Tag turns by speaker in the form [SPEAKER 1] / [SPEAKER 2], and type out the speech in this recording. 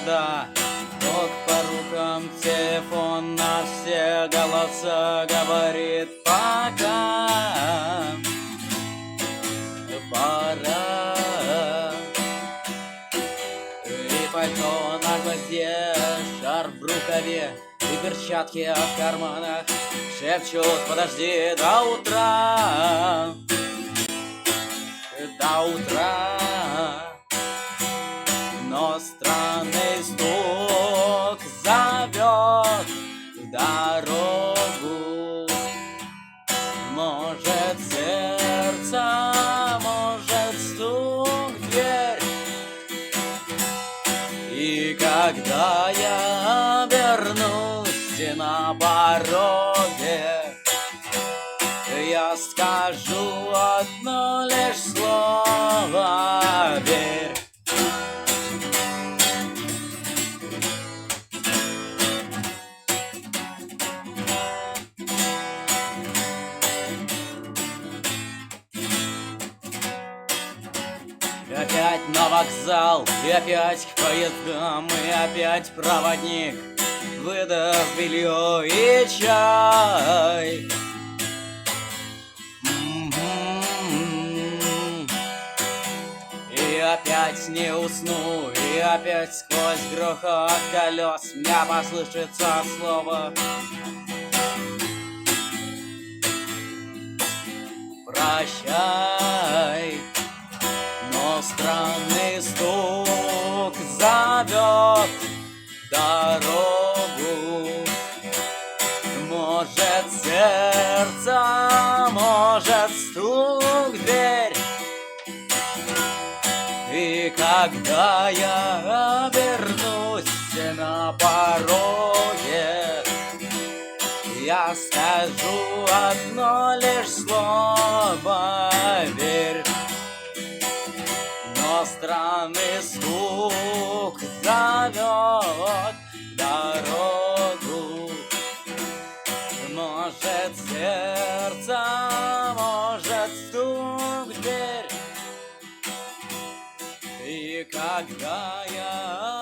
[SPEAKER 1] провода. Ток по рукам, телефон на все голоса говорит пока. Пора. И пальто на гвозде, шарф в рукаве и перчатки в карманах шепчут: подожди до утра. До утра. Но странный стук зовет в дорогу. Может, сердце, может, стук в дверь. И когда я обернусь на пороге, я скажу одно лишь слово: верь. Опять на вокзал, и опять к поездам, и опять проводник, выдав белье и чай. И опять не усну, и опять сквозь грохот колес мне послышится слово: прощай. Но странный стук зовет дорогу. Может, сердце, может, стук в дверь. И когда я обернусь на пороге, я скажу одно лишь слово: верь. Но странный стук зовет дорогу. Может, сердце, может, стук в дверь. И когда я